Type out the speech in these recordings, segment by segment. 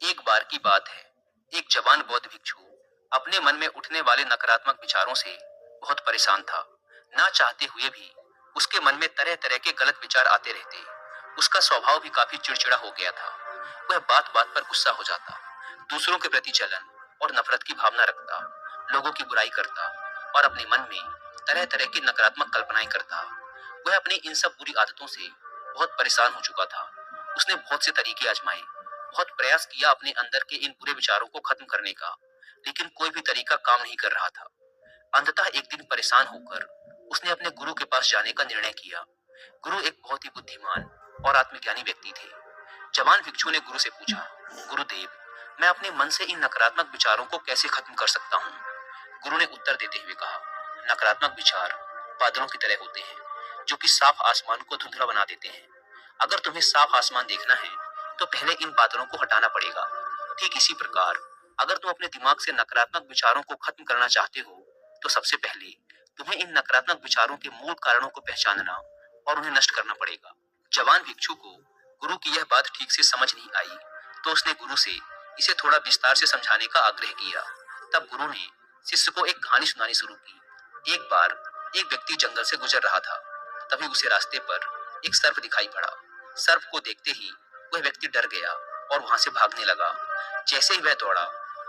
एक बार की बात है। एक जवान बौद्ध भिक्षु अपने मन में उठने वाले नकारात्मक विचारों से बहुत परेशान था। ना चाहते हुए भी उसके मन में तरह तरह के गलत विचार आते रहते। उसका स्वभाव भी काफी चिड़चिड़ा हो गया था। वह बात बात पर गुस्सा हो जाता, दूसरों के प्रति जलन और नफरत की भावना रखता, लोगों की बुराई करता और अपने मन में तरह तरह की नकारात्मक कल्पनाएं करता। वह अपनी इन सब बुरी आदतों से बहुत परेशान हो चुका था। उसने बहुत से तरीके आजमाए, बहुत प्रयास किया अपने अंदर के इन बुरे विचारों को खत्म करने का, लेकिन कोई भी तरीका काम नहीं कर रहा था। अंततः एक दिन परेशान होकर उसने अपने गुरु के पास जाने का निर्णय किया। गुरु एक बहुत ही बुद्धिमान और आत्मज्ञानी व्यक्ति थे। जवान भिक्षु ने गुरु से पूछा, गुरुदेव, मैं अपने मन से इन नकारात्मक विचारों को कैसे खत्म कर सकता हूँ? गुरु ने उत्तर देते हुए कहा, नकारात्मक विचार बादलों की तरह होते हैं, जो कि साफ आसमान को धुंधला बना देते हैं। अगर तुम्हें साफ आसमान देखना है तो पहले इन बादलों को हटाना पड़ेगा। ठीक इसी प्रकार अगर तुम अपने दिमाग से नकारात्मक विचारों को खत्म करना चाहते हो तो सबसे पहले तुम्हें इन नकारात्मक विचारों के मूल कारणों को पहचानना और उन्हें नष्ट करना पड़ेगा। जवान भिक्षु को गुरु की यह बात ठीक से समझ नहीं आई, तो उसने गुरु से इसे थोड़ा विस्तार से समझाने का आग्रह किया। तब गुरु ने शिष्य को एक कहानी सुनानी शुरू की। एक बार एक व्यक्ति जंगल से गुजर रहा था। तभी उसे रास्ते पर एक सर्प दिखाई पड़ा। सर्प को देखते ही वह व्यक्ति डर गया और वहां से भागने लगा। जैसे ही वह दौड़ा,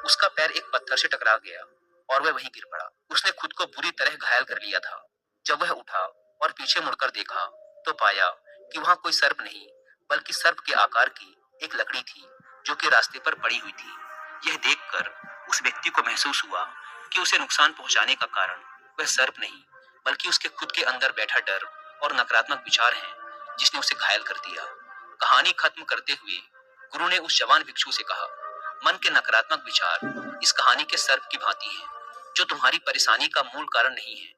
उसका पैर एक पत्थर से टकरा गया और वह वहीं गिर पड़ा। उसने खुद को बुरी तरह घायल कर लिया था। जब वह उठा और पीछे मुड़कर देखा तो पाया कि वहां कोई सर्प नहीं, बल्कि सर्प के आकार की एक लकड़ी थी जो कि रास्ते पर पड़ी हुई थी। यह देखकर उस व्यक्ति को महसूस हुआ कि उसे नुकसान पहुंचाने का कारण वह सर्प नहीं, बल्कि उसके खुद के अंदर बैठा डर और नकारात्मक विचार हैं, जिसने उसे घायल कर दिया। कहानी खत्म करते हुए गुरु ने उस जवान भिक्षु से कहा, मन के नकारात्मक विचार इस कहानी के सर्प की भांति हैं, जो तुम्हारी परेशानी का मूल कारण नहीं है,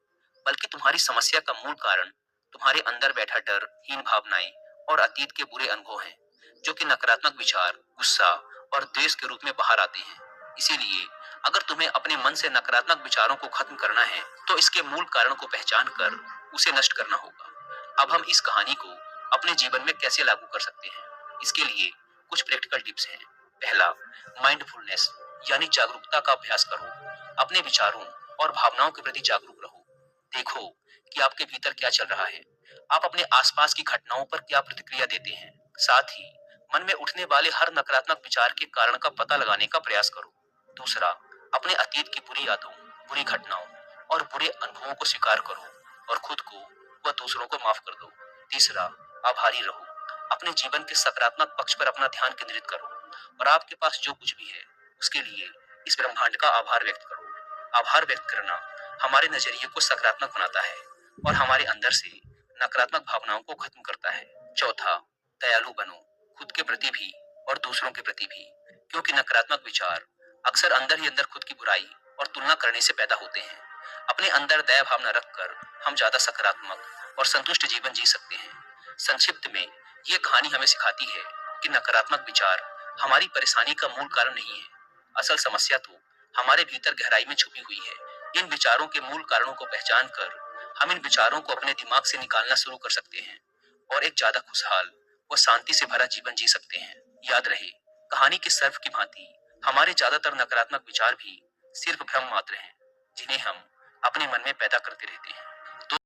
बल्कि तुम्हारी समस्या का मूल कारण तुम्हारे अंदर बैठा डर, हीन भावनाएं और अतीत के बुरे अनुभव हैं, जो कि नकारात्मक विचार, गुस्सा और द्वेष के रूप में बाहर आते हैं। इसीलिए अगर तुम्हें अपने मन से नकारात्मक विचारों को खत्म करना है तो इसके मूल कारण को पहचान कर उसे नष्ट करना होगा। अब हम इस कहानी को अपने जीवन में कैसे लागू कर सकते हैं, इसके लिए कुछ प्रैक्टिकल टिप्स हैं। पहला, माइंडफुलनेस यानी जागरूकता का अभ्यास करो। अपने विचारों और भावनाओं के प्रति जागरूक रहो। देखो कि आपके भीतर क्या चल रहा है। आप अपने आसपास की घटनाओं पर क्या प्रतिक्रिया देते हैं। साथ ही मन में उठने वाले हर नकारात्मक विचार के कारण का पता लगाने का प्रयास करो। दूसरा, अपने अतीत की बुरी यादों, बुरी घटनाओं और बुरे अनुभवों को स्वीकार करो और खुद को व दूसरों को माफ कर दो। तीसरा, आभारी रहो। अपने जीवन के सकारात्मक पक्ष पर अपना ध्यान केंद्रित करो और आपके पास जो कुछ भी है उसके लिए इस ब्रह्मांड का आभार व्यक्त करो। आभार व्यक्त करना हमारे नजरिए को सकारात्मक बनाता है और हमारे अंदर से नकारात्मक भावनाओं को खत्म करता है। चौथा, दयालु बनो, खुद के प्रति भी और दूसरों के प्रति भी, क्योंकि नकारात्मक विचार अक्सर अंदर ही अंदर खुद की बुराई और तुलना करने से पैदा होते हैं। अपने अंदर दया भावना रखकर हम ज्यादा सकारात्मक और संतुष्ट जीवन जी सकते हैं। संक्षिप्त में यह कहानी हमें सिखाती है कि नकारात्मक विचार हमारी परेशानी का मूल कारण नहीं है। असल समस्या तो हमारे भीतर गहराई में छुपी हुई है। इन विचारों के मूल कारणों को पहचान कर हम इन विचारों को अपने दिमाग से निकालना शुरू कर सकते हैं और एक ज्यादा खुशहाल व शांति से भरा जीवन जी सकते हैं। याद रहे, कहानी के सर्प की भांति हमारे ज्यादातर नकारात्मक विचार भी सिर्फ भ्रम मात्र हैं, जिन्हें हम अपने मन में पैदा करते रहते हैं।